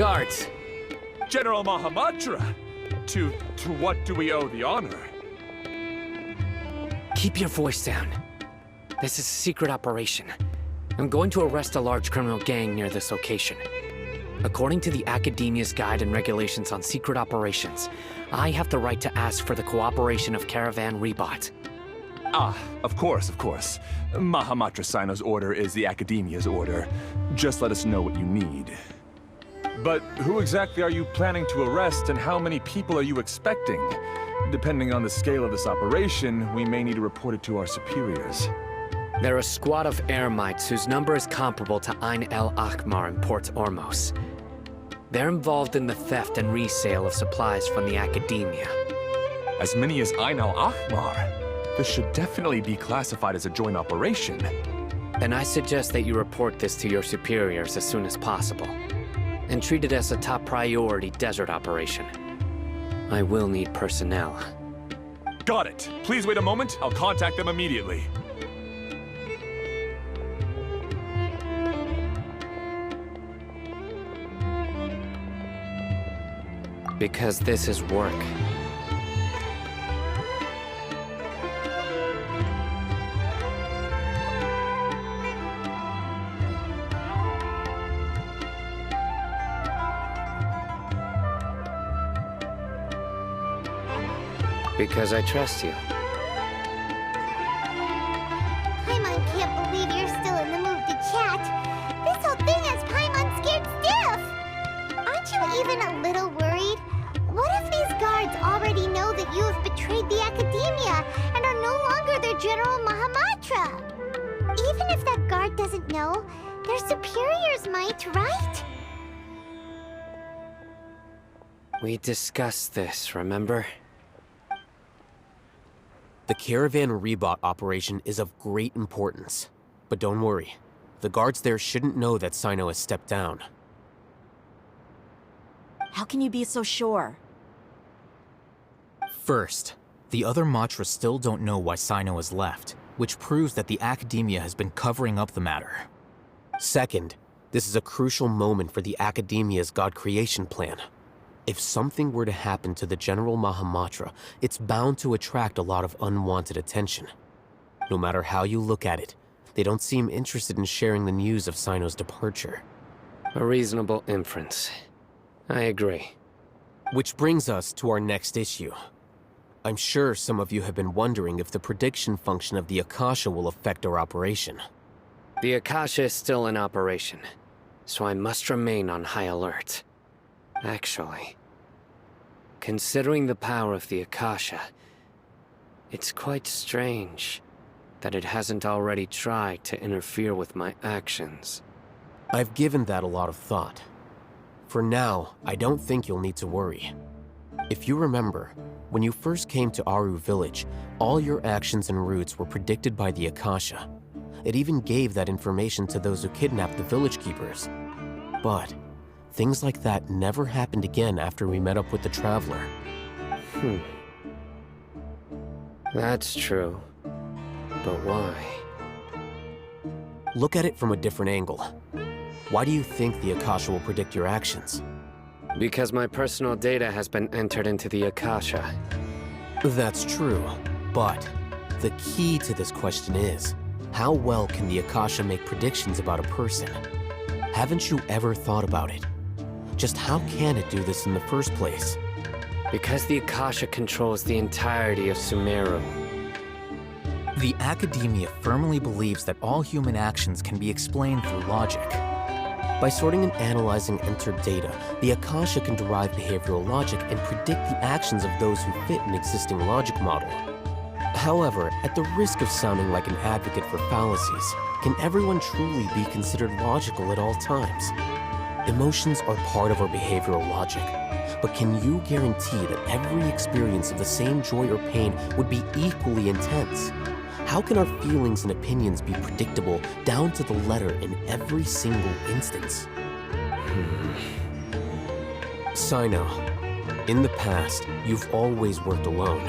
Guards! General Mahamatra! To what do we owe the honor? Keep your voice down. This is a secret operation. I'm going to arrest a large criminal gang near this location. According to the Academia's Guide and Regulations on Secret Operations, I have the right to ask for the cooperation of Caravan Rebot. Ah, of course, of course. Mahamatra Sino's order is the Academia's order. Just let us know what you need. But who exactly are you planning to arrest, and how many people are you expecting? Depending on the scale of this operation, we may need to report it to our superiors. They're a squad of Eremites whose number is comparable to Ain el Akmar in Port Ormos. They're involved in the theft and resale of supplies from the Academia. As many as Ain el Akmar? This should definitely be classified as a joint operation. Then I suggest that you report this to your superiors as soon as possible, and treat it as a top priority desert operation. I will need personnel. Got it. Please wait a moment. I'll contact them immediately. Because this is work. Because I trust you. Paimon can't believe you're still in the mood to chat. This whole thing has Paimon scared stiff. Aren't you even a little worried? What if these guards already know that you have betrayed the Academia and are no longer their General Mahamatra? Even if that guard doesn't know, their superiors might, right? We discussed this, remember? The Caravan Rebot operation is of great importance. But don't worry, the guards there shouldn't know that Sino has stepped down. How can you be so sure? First, the other Matras still don't know why Sino has left, which proves that the Academia has been covering up the matter. Second, this is a crucial moment for the Academia's God creation plan. If something were to happen to the General Mahamatra, it's bound to attract a lot of unwanted attention. No matter how you look at it, they don't seem interested in sharing the news of Sino's departure. A reasonable inference. I agree. Which brings us to our next issue. I'm sure some of you have been wondering if the prediction function of the Akasha will affect our operation. The Akasha is still in operation, so I must remain on high alert. Actually, considering the power of the Akasha, it's quite strange that it hasn't already tried to interfere with my actions. I've given that a lot of thought. For now, I don't think you'll need to worry. If you remember, when you first came to Aru village, all your actions and routes were predicted by the Akasha. It even gave that information to those who kidnapped the village keepers. But things like that never happened again after we met up with the Traveler. That's true. But why? Look at it from a different angle. Why do you think the Akasha will predict your actions? Because my personal data has been entered into the Akasha. That's true, but the key to this question is, how well can the Akasha make predictions about a person? Haven't you ever thought about it? Just how can it do this in the first place? Because the Akasha controls the entirety of Sumeru. The Academia firmly believes that all human actions can be explained through logic. By sorting and analyzing entered data, the Akasha can derive behavioral logic and predict the actions of those who fit an existing logic model. However, at the risk of sounding like an advocate for fallacies, can everyone truly be considered logical at all times? Emotions are part of our behavioral logic, but can you guarantee that every experience of the same joy or pain would be equally intense? How can our feelings and opinions be predictable down to the letter in every single instance? Sino, in the past, you've always worked alone.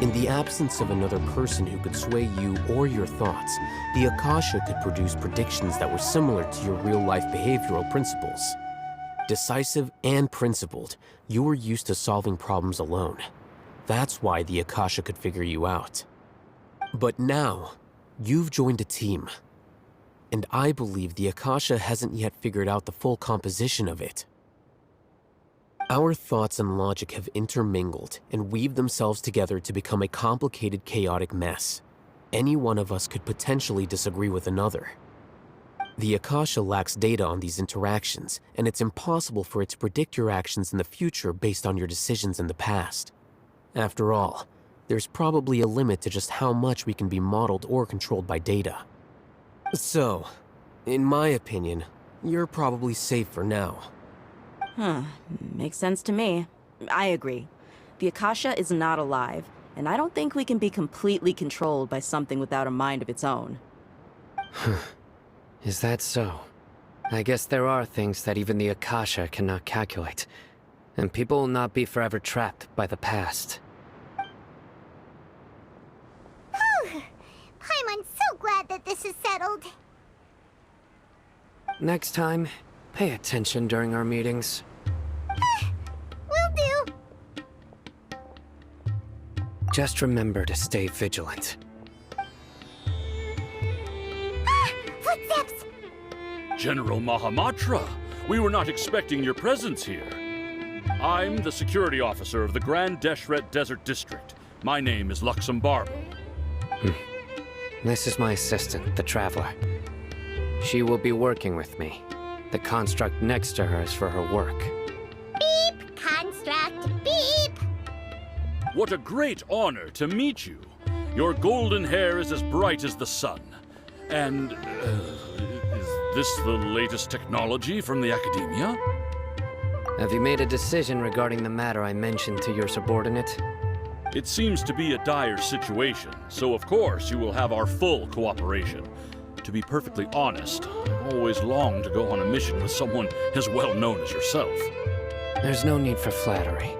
In the absence of another person who could sway you or your thoughts, the Akasha could produce predictions that were similar to your real-life behavioral principles. Decisive and principled, you were used to solving problems alone. That's why the Akasha could figure you out. But now, you've joined a team. And I believe the Akasha hasn't yet figured out the full composition of it. Our thoughts and logic have intermingled and weaved themselves together to become a complicated, chaotic mess. Any one of us could potentially disagree with another. The Akasha lacks data on these interactions, and it's impossible for it to predict your actions in the future based on your decisions in the past. After all, there's probably a limit to just how much we can be modeled or controlled by data. So, in my opinion, you're probably safe for now. Makes sense to me. I agree. The Akasha is not alive, and I don't think we can be completely controlled by something without a mind of its own. Is that so? I guess there are things that even the Akasha cannot calculate, and people will not be forever trapped by the past. Paimon's so glad that this is settled. Next time, pay attention during our meetings. Will do. Just remember to stay vigilant. Footsteps! General Mahamatra, we were not expecting your presence here. I'm the security officer of the Grand Deshret Desert District. My name is Luxembarbo. This is my assistant, the Traveler. She will be working with me. The construct next to her is for her work. Beep! Construct! Beep! What a great honor to meet you. Your golden hair is as bright as the sun. And, is this the latest technology from the Academia? Have you made a decision regarding the matter I mentioned to your subordinate? It seems to be a dire situation, so of course you will have our full cooperation. To be perfectly honest, I've always longed to go on a mission with someone as well known as yourself. There's no need for flattery.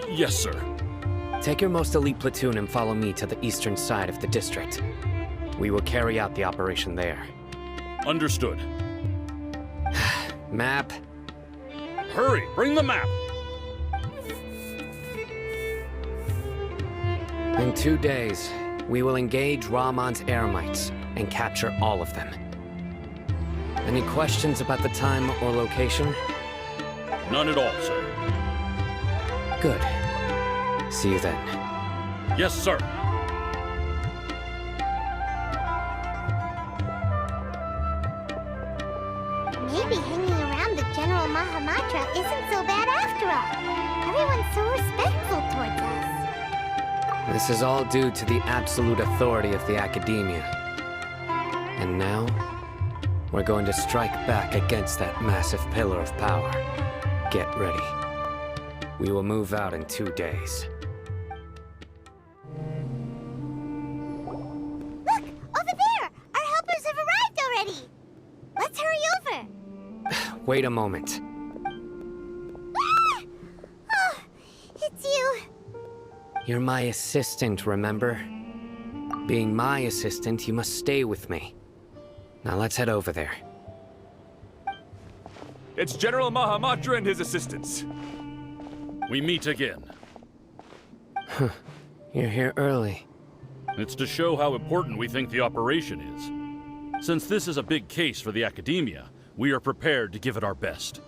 Yes, sir. Take your most elite platoon and follow me to the eastern side of the district. We will carry out the operation there. Understood. Map. Hurry, bring the map! In 2 days, we will engage Rahman's Eremites and capture all of them. Any questions about the time or location? None at all, sir. Good. See you then. Yes, sir. Maybe hanging around the General Mahamatra isn't so bad after all. Everyone's so respectful towards us. This is all due to the absolute authority of the Academia. And now, we're going to strike back against that massive pillar of power. Get ready. We will move out in 2 days. Look! Over there! Our helpers have arrived already! Let's hurry over! Wait a moment. Ah! Oh, it's you. You're my assistant, remember? Being my assistant, you must stay with me. Now let's head over there. It's General Mahamatra and his assistants. We meet again. You're here early. It's to show how important we think the operation is. Since this is a big case for the Academia, we are prepared to give it our best.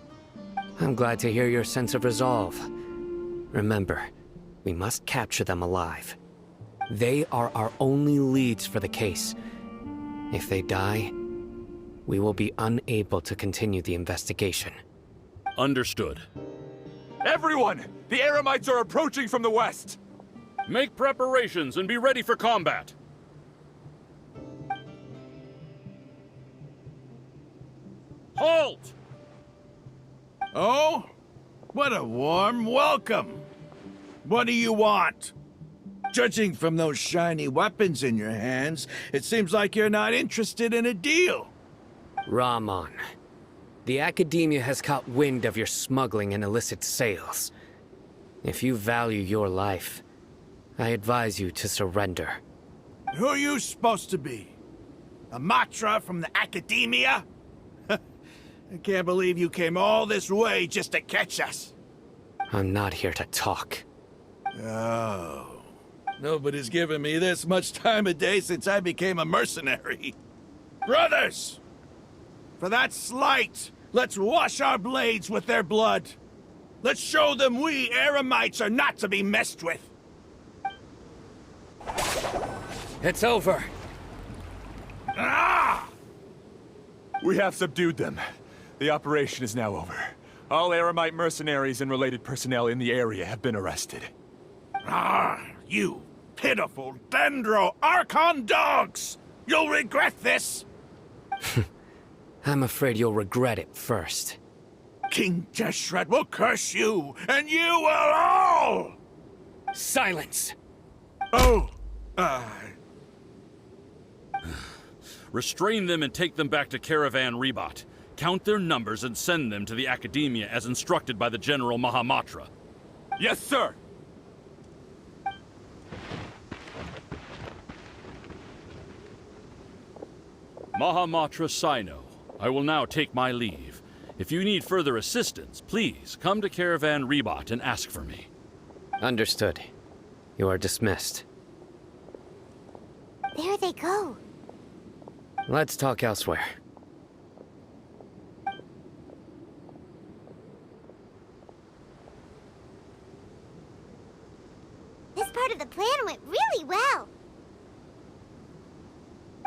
I'm glad to hear your sense of resolve. Remember, we must capture them alive. They are our only leads for the case. If they die, we will be unable to continue the investigation. Understood. Everyone! The Eremites are approaching from the west! Make preparations and be ready for combat. Halt! Oh? What a warm welcome! What do you want? Judging from those shiny weapons in your hands, it seems like you're not interested in a deal. Rahman, the Academia has caught wind of your smuggling and illicit sales. If you value your life, I advise you to surrender. Who are you supposed to be? A Matra from the Academia? I can't believe you came all this way just to catch us. I'm not here to talk. Oh. Nobody's given me this much time of day since I became a mercenary. Brothers! For that slight, let's wash our blades with their blood. Let's show them we Eremites are not to be messed with. It's over. Ah! We have subdued them. The operation is now over. All Eremite mercenaries and related personnel in the area have been arrested. Ah, you pitiful Dendro Archon dogs! You'll regret this! I'm afraid you'll regret it first. King Jeshret will curse you, and you will all! Silence! Oh, Restrain them and take them back to Caravan Rebot. Count their numbers and send them to the Academia as instructed by the General Mahamatra. Yes, sir! Mahamatra Sino, I will now take my leave. If you need further assistance, please come to Caravan Rebot and ask for me. Understood. You are dismissed. There they go. Let's talk elsewhere. This part of the plan went really well.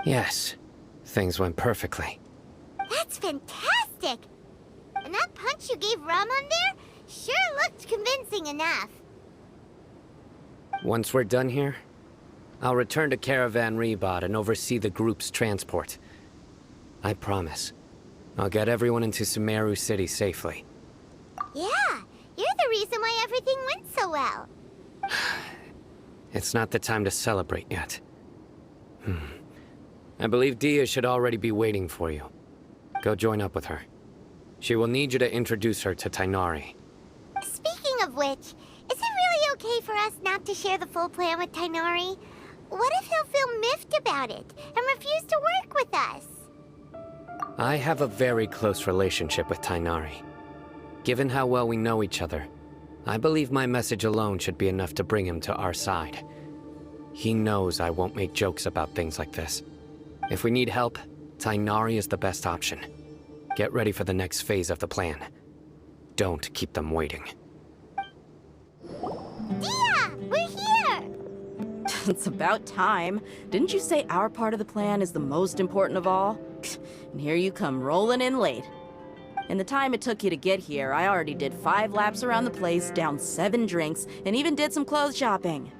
Yes, things went perfectly. That's fantastic! And that punch you gave Ram on there sure looked convincing enough. Once we're done here, I'll return to Caravan Rebot and oversee the group's transport. I promise. I'll get everyone into Sumeru City safely. Yeah, you're the reason why everything went so well. It's not the time to celebrate yet. I believe Dehya should already be waiting for you. Go join up with her. She will need you to introduce her to Tighnari. Speaking of which, is it really okay for us not to share the full plan with Tighnari? What if he'll feel miffed about it and refuse to work with us? I have a very close relationship with Tighnari. Given how well we know each other, I believe my message alone should be enough to bring him to our side. He knows I won't make jokes about things like this. If we need help, Tighnari is the best option. Get ready for the next phase of the plan. Don't keep them waiting. Dehya, we're here! It's about time. Didn't you say our part of the plan is the most important of all? And here you come rolling in late. In the time it took you to get here, I already did 5 laps around the place, downed 7 drinks, and even did some clothes shopping.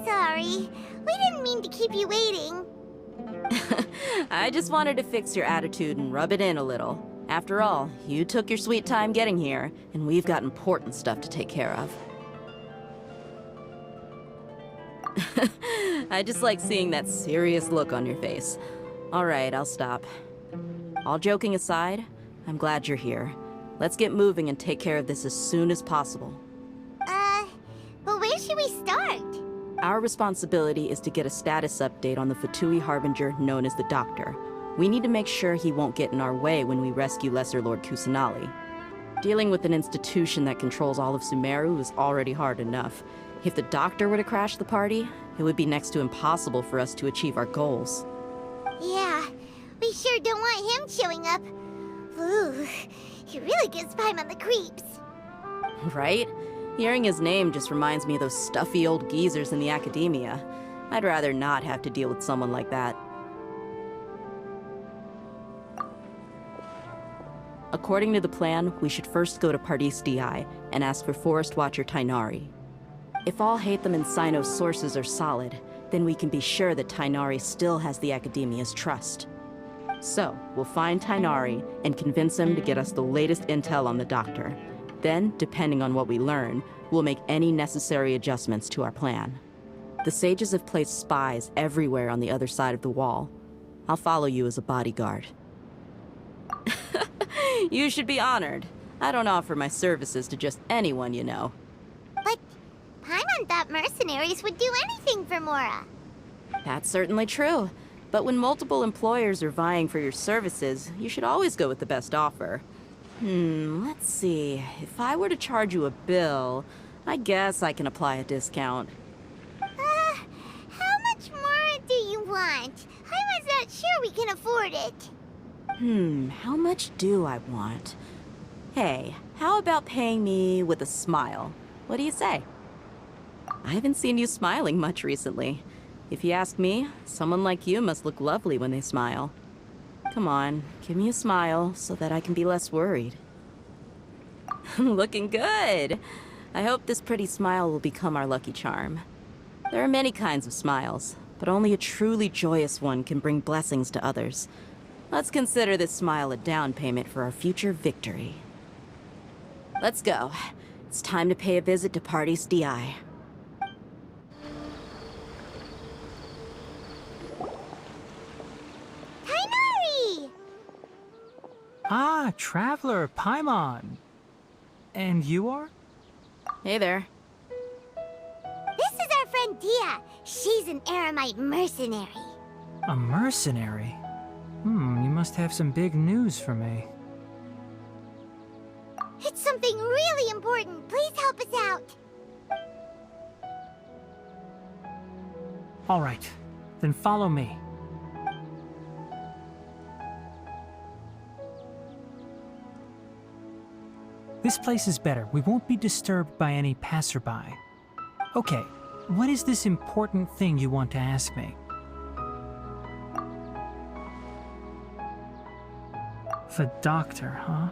Sorry. We didn't mean to keep you waiting. I just wanted to fix your attitude and rub it in a little. After all, you took your sweet time getting here, and we've got important stuff to take care of. I just like seeing that serious look on your face. All right, I'll stop. All joking aside, I'm glad you're here. Let's get moving and take care of this as soon as possible. But where should we start? Our responsibility is to get a status update on the Fatui Harbinger known as the Doctor. We need to make sure he won't get in our way when we rescue Lesser Lord Kusanali. Dealing with an institution that controls all of Sumeru is already hard enough. If the Doctor were to crash the party, it would be next to impossible for us to achieve our goals. Yeah, we sure don't want him showing up. Ooh, he really gives Paimon the creeps. Right? Hearing his name just reminds me of those stuffy old geezers in the Academia. I'd rather not have to deal with someone like that. According to the plan, we should first go to Pardis Dhyai and ask for Forest Watcher Tighnari. If all Haytham and Sino's sources are solid, then we can be sure that Tighnari still has the Academia's trust. So, we'll find Tighnari and convince him to get us the latest intel on the Doctor. Then, depending on what we learn, we'll make any necessary adjustments to our plan. The sages have placed spies everywhere on the other side of the wall. I'll follow you as a bodyguard. You should be honored. I don't offer my services to just anyone you know. But Paimon thought mercenaries would do anything for Mora. That's certainly true. But when multiple employers are vying for your services, you should always go with the best offer. Let's see. If I were to charge you a bill, I guess I can apply a discount. How much more do you want? I was not sure we can afford it. How much do I want? Hey, how about paying me with a smile? What do you say? I haven't seen you smiling much recently. If you ask me, someone like you must look lovely when they smile. Come on, give me a smile so that I can be less worried. Looking good! I hope this pretty smile will become our lucky charm. There are many kinds of smiles, but only a truly joyous one can bring blessings to others. Let's consider this smile a down payment for our future victory. Let's go. It's time to pay a visit to Pardis, Dhyai. Ah, Traveler, Paimon. And you are? Hey there. This is our friend Dehya. She's an Aramite mercenary. A mercenary? You must have some big news for me. It's something really important. Please help us out. All right, then follow me. This place is better. We won't be disturbed by any passerby. Okay, what is this important thing you want to ask me? The doctor, huh?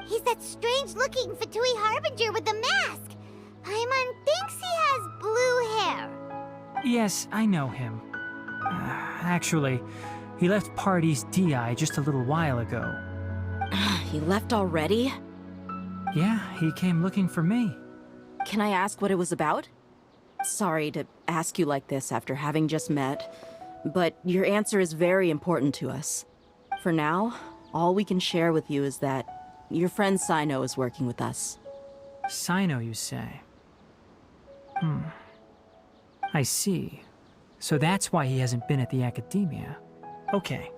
He's that strange-looking Fatui Harbringer with the mask. Paimon thinks he has blue hair. Yes, I know him. Actually, he left Pardis Dhyai just a little while ago. He left already? Yeah, he came looking for me. Can I ask what it was about? Sorry to ask you like this after having just met, but your answer is very important to us. For now, all we can share with you is that your friend Sino is working with us. Sino, you say? I see. So that's why he hasn't been at the academia. Okay.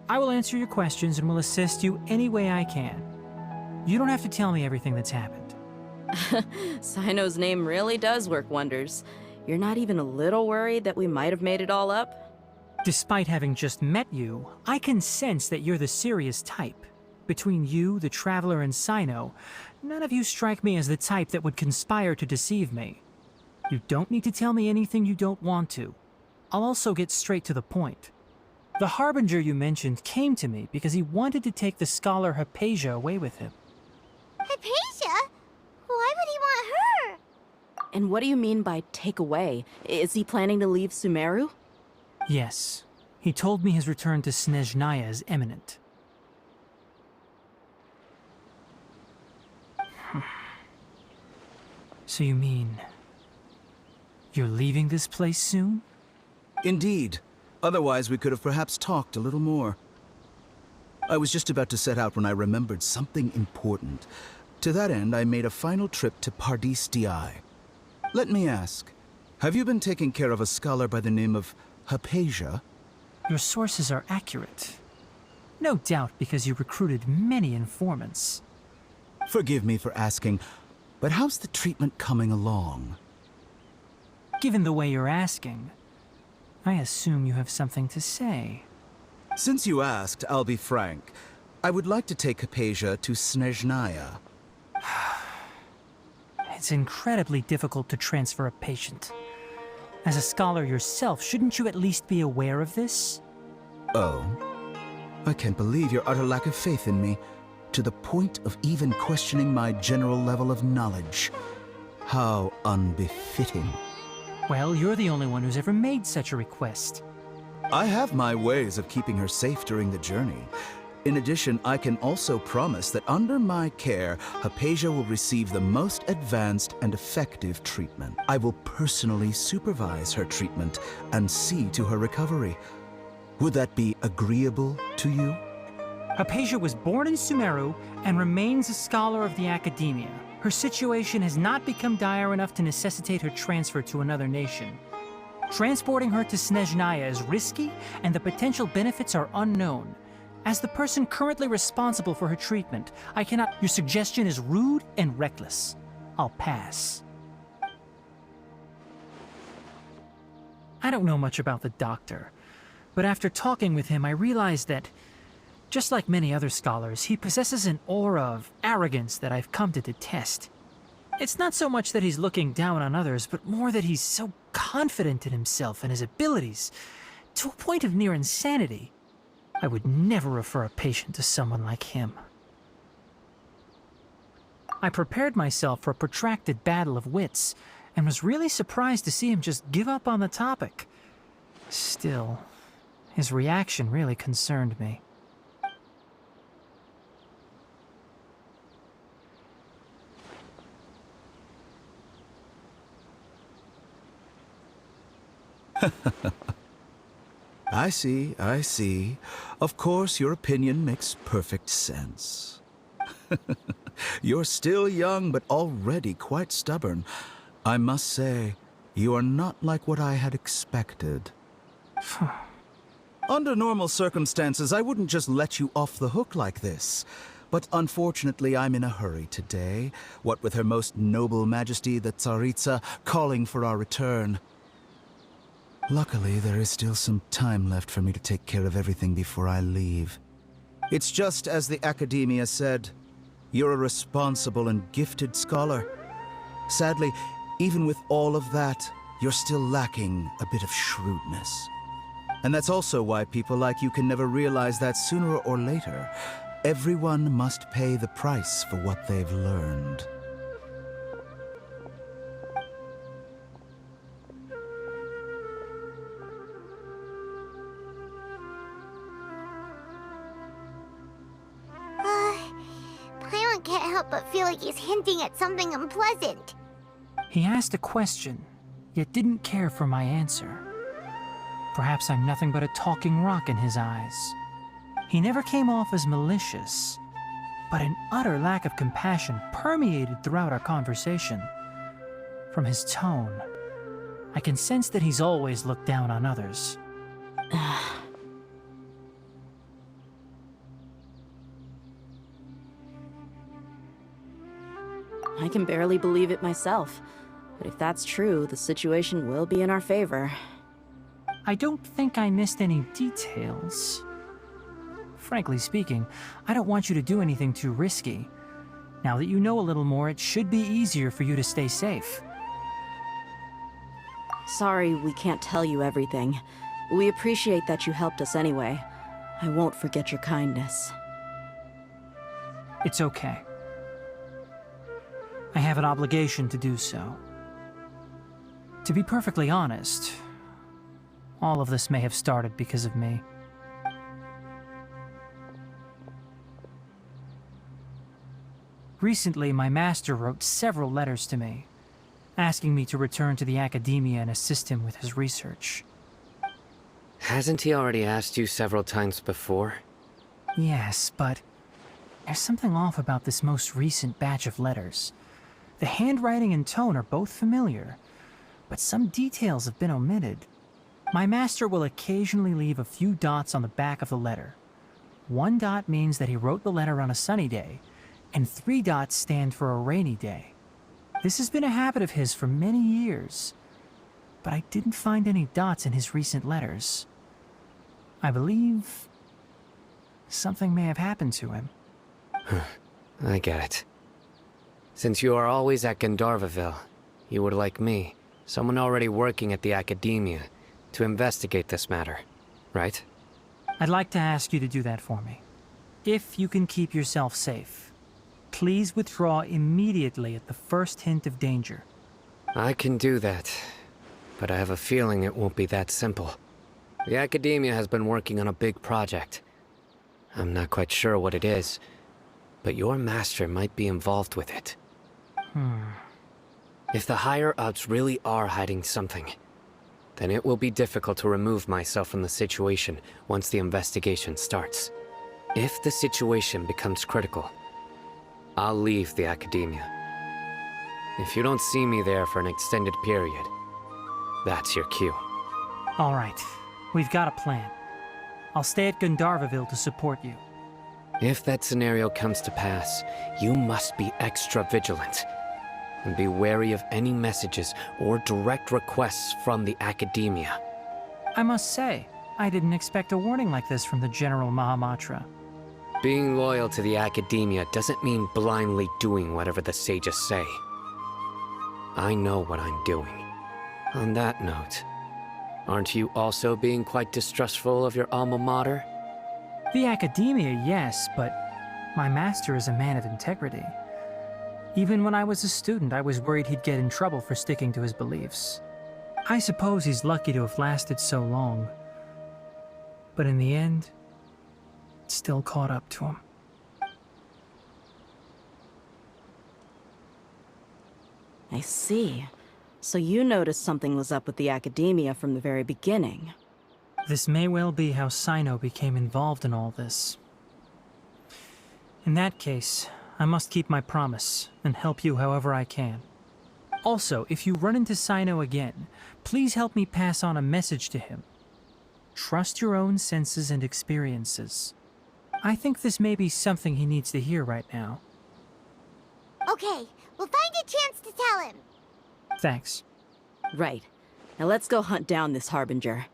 I will answer your questions and will assist you any way I can. You don't have to tell me everything that's happened. Sino's name really does work wonders. You're not even a little worried that we might have made it all up? Despite having just met you, I can sense that you're the serious type. Between you, the Traveler, and Sino, none of you strike me as the type that would conspire to deceive me. You don't need to tell me anything you don't want to. I'll also get straight to the point. The Harbinger you mentioned came to me because he wanted to take the scholar Haypasia away with him. Haypasia? Why would he want her? And what do you mean by take away? Is he planning to leave Sumeru? Yes. He told me his return to Snezhnaya is imminent. So you mean... you're leaving this place soon? Indeed. Otherwise, we could have perhaps talked a little more. I was just about to set out when I remembered something important. To that end, I made a final trip to Pardis Dhyai. Let me ask, have you been taking care of a scholar by the name of Haypasia? Your sources are accurate. No doubt because you recruited many informants. Forgive me for asking, but how's the treatment coming along? Given the way you're asking, I assume you have something to say. Since you asked, I'll be frank. I would like to take Haypasia to Snezhnaya. It's incredibly difficult to transfer a patient. As a scholar yourself, shouldn't you at least be aware of this? Oh? I can't believe your utter lack of faith in me, to the point of even questioning my general level of knowledge. How unbefitting. Well, you're the only one who's ever made such a request. I have my ways of keeping her safe during the journey. In addition, I can also promise that under my care, Haypasia will receive the most advanced and effective treatment. I will personally supervise her treatment and see to her recovery. Would that be agreeable to you? Haypasia was born in Sumeru and remains a scholar of the academia. Her situation has not become dire enough to necessitate her transfer to another nation. Transporting her to Snezhnaya is risky, and the potential benefits are unknown. As the person currently responsible for her treatment, I cannot... Your suggestion is rude and reckless. I'll pass. I don't know much about the doctor, but after talking with him, I realized that, just like many other scholars, he possesses an aura of arrogance that I've come to detest. It's not so much that he's looking down on others, but more that he's so confident in himself and his abilities, to a point of near insanity. I would never refer a patient to someone like him. I prepared myself for a protracted battle of wits, and was really surprised to see him just give up on the topic. Still, his reaction really concerned me. I see, I see. Of course, your opinion makes perfect sense. You're still young, but already quite stubborn. I must say, you are not like what I had expected. Under normal circumstances, I wouldn't just let you off the hook like this. But unfortunately, I'm in a hurry today, what with Her Most Noble Majesty the Tsaritsa calling for our return. Luckily, there is still some time left for me to take care of everything before I leave. It's just as the Academia said, you're a responsible and gifted scholar. Sadly, even with all of that, you're still lacking a bit of shrewdness. And that's also why people like you can never realize that sooner or later, everyone must pay the price for what they've learned. Paimon can't help but feel like he's hinting at something unpleasant. He asked a question, yet didn't care for my answer. Perhaps I'm nothing but a talking rock in his eyes. He never came off as malicious, but an utter lack of compassion permeated throughout our conversation. From his tone, I can sense that he's always looked down on others. I can barely believe it myself. But if that's true, the situation will be in our favor. I don't think I missed any details. Frankly speaking, I don't want you to do anything too risky. Now that you know a little more, it should be easier for you to stay safe. Sorry we can't tell you everything. We appreciate that you helped us anyway. I won't forget your kindness. It's okay. I have an obligation to do so. To be perfectly honest, all of this may have started because of me. Recently, my master wrote several letters to me, asking me to return to the Academia and assist him with his research. Hasn't he already asked you several times before? Yes, but there's something off about this most recent batch of letters. The handwriting and tone are both familiar, but some details have been omitted. My master will occasionally leave a few dots on the back of the letter. 1 dot means that he wrote the letter on a sunny day, and 3 dots stand for a rainy day. This has been a habit of his for many years, but I didn't find any dots in his recent letters. I believe something may have happened to him. I get it. Since you are always at Gandharvaville, you would like me, someone already working at the Academia, to investigate this matter, right? I'd like to ask you to do that for me. If you can keep yourself safe, please withdraw immediately at the first hint of danger. I can do that, but I have a feeling it won't be that simple. The Academia has been working on a big project. I'm not quite sure what it is, but your master might be involved with it. If the higher-ups really are hiding something, then it will be difficult to remove myself from the situation once the investigation starts. If the situation becomes critical, I'll leave the Academia. If you don't see me there for an extended period, that's your cue. All right, we've got a plan. I'll stay at Gandharvaville to support you. If that scenario comes to pass, you must be extra vigilant. And be wary of any messages or direct requests from the Academia. I must say, I didn't expect a warning like this from the General Mahamatra. Being loyal to the Academia doesn't mean blindly doing whatever the sages say. I know what I'm doing. On that note, aren't you also being quite distrustful of your alma mater? The Academia, yes, but my master is a man of integrity. Even when I was a student, I was worried he'd get in trouble for sticking to his beliefs. I suppose he's lucky to have lasted so long. But in the end, it still caught up to him. I see. So you noticed something was up with the Academia from the very beginning. This may well be how Sino became involved in all this. In that case, I must keep my promise and help you however I can. Also, if you run into Sino again, please help me pass on a message to him. Trust your own senses and experiences. I think this may be something he needs to hear right now. Okay, we'll find a chance to tell him. Thanks. Right. Now let's go hunt down this Harbinger.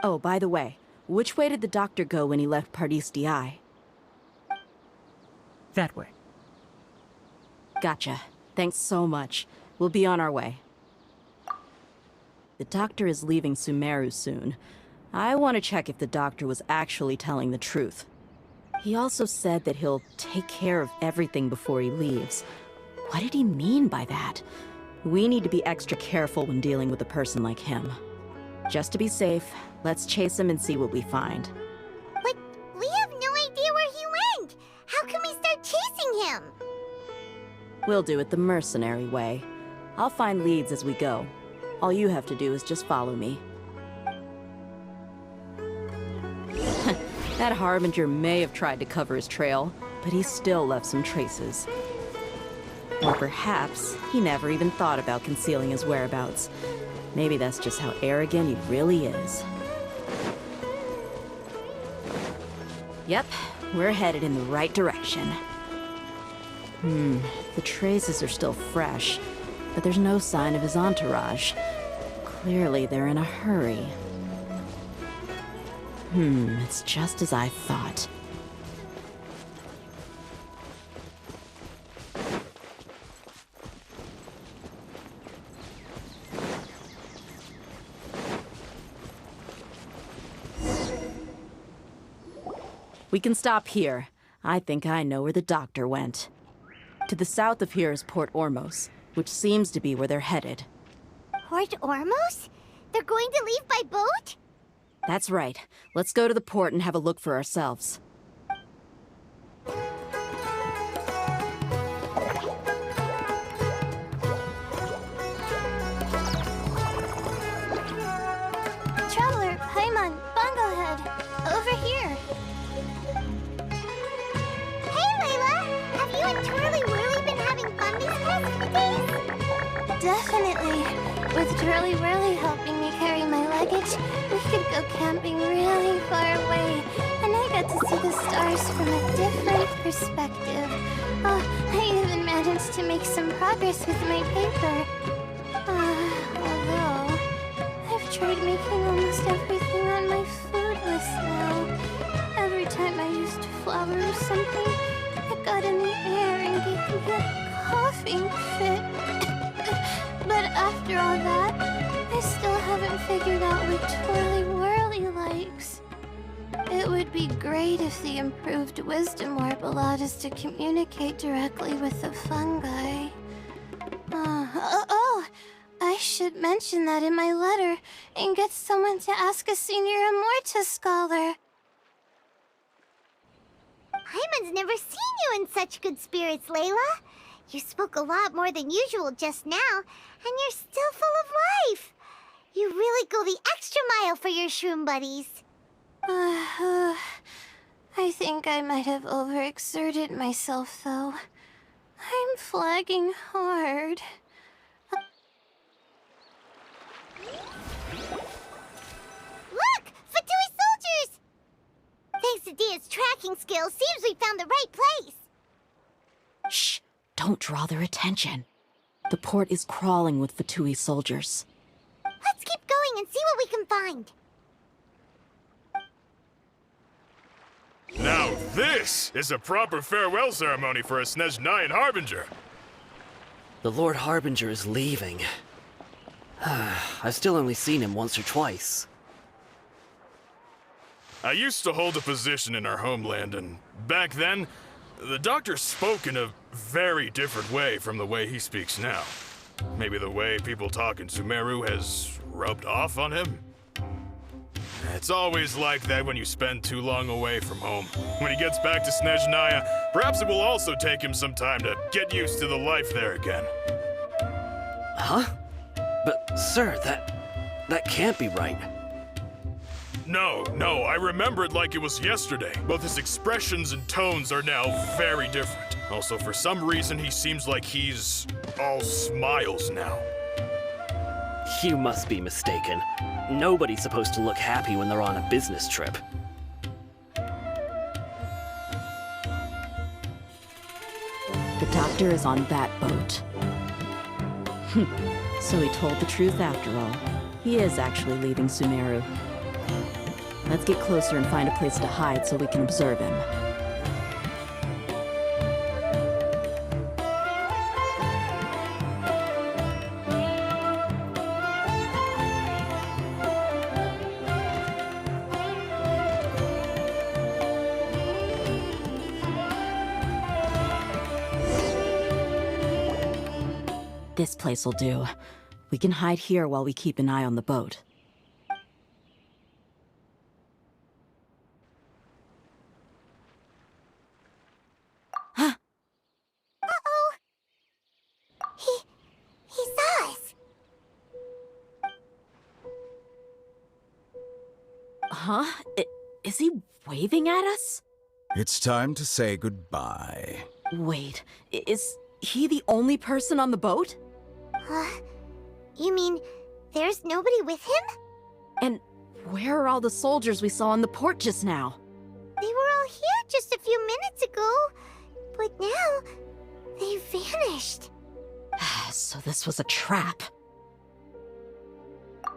Oh, by the way, which way did the doctor go when he left Pardis Dhyai? That way. Gotcha. Thanks so much. We'll be on our way. The doctor is leaving Sumeru soon. I want to check if the doctor was actually telling the truth. He also said that he'll take care of everything before he leaves. What did he mean by that? We need to be extra careful when dealing with a person like him. Just to be safe, let's chase him and see what we find. But we have no idea where he went! How can we start chasing him? We'll do it the mercenary way. I'll find leads as we go. All you have to do is just follow me. That Harbinger may have tried to cover his trail, but he still left some traces. Or perhaps he never even thought about concealing his whereabouts. Maybe that's just how arrogant he really is. Yep, we're headed in the right direction. The traces are still fresh, but there's no sign of his entourage. Clearly they're in a hurry. It's just as I thought. We can stop here. I think I know where the doctor went. To the south of here is Port Ormos, which seems to be where they're headed. Port Ormos? They're going to leave by boat? That's right. Let's go to the port and have a look for ourselves. Traveler, Paimon, Bunglehead, over here. Hey, Layla! Have you and Twirly Whirly been having fun these past few days? Definitely. With Twirly Whirly helping me carry my luggage, we could go camping really far away, and I got to see the stars from a different perspective. Oh, I even managed to make some progress with my paper. Although, I've tried making almost everything on my food list now. Every time I used flour or something, it got in the air and gave me a coughing fit. But after all that, I still haven't figured out what Twirly Whirly likes. It would be great if the improved wisdom warp allowed us to communicate directly with the fungi. I should mention that in my letter and get someone to ask a senior Immorta scholar. Hyman's never seen you in such good spirits, Layla. You spoke a lot more than usual just now, and you're still full of life. You really go the extra mile for your shroom buddies. I think I might have overexerted myself, though. I'm flagging hard. skills, seems we found the right place. Shh! Don't draw their attention. The port is crawling with Fatui soldiers. Let's keep going and see what we can find. Now this is a proper farewell ceremony for a Snezhnayan Harbinger. The Lord Harbinger is leaving. I've still only seen him once or twice. I used to hold a position in our homeland, and back then, the doctor spoke in a very different way from the way he speaks now. Maybe the way people talk in Sumeru has rubbed off on him? It's always like that when you spend too long away from home. When he gets back to Snezhnaya, perhaps it will also take him some time to get used to the life there again. Huh? But, sir, that can't be right. No, I remember it like it was yesterday. Both his expressions and tones are now very different. Also, for some reason, he seems like he's all smiles now. You must be mistaken. Nobody's supposed to look happy when they're on a business trip. The doctor is on that boat. So he told the truth after all. He is actually leaving Sumeru. Let's get closer and find a place to hide so we can observe him. This place will do. We can hide here while we keep an eye on the boat. Uh-oh. He saw us. Huh? Is he waving at us? It's time to say goodbye. Wait, is he the only person on the boat? You mean there's nobody with him? And where are all the soldiers we saw in the port just now? They were all here just a few minutes ago, but now they vanished. So this was a trap.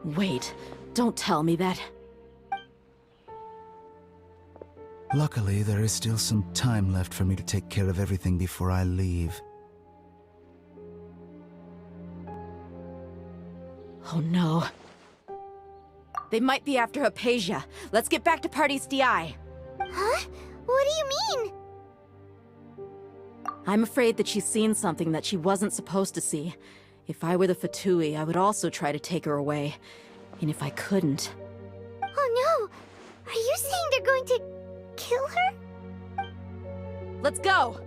Wait, don't tell me that. Luckily, there is still some time left for me to take care of everything before I leave. Oh no. They might be after Haypasia. Let's get back to Pardis Dhyai. Huh? What do you mean? I'm afraid that she's seen something that she wasn't supposed to see. If I were the Fatui, I would also try to take her away. And if I couldn't... Oh no! Are you saying they're going to kill her? Let's go!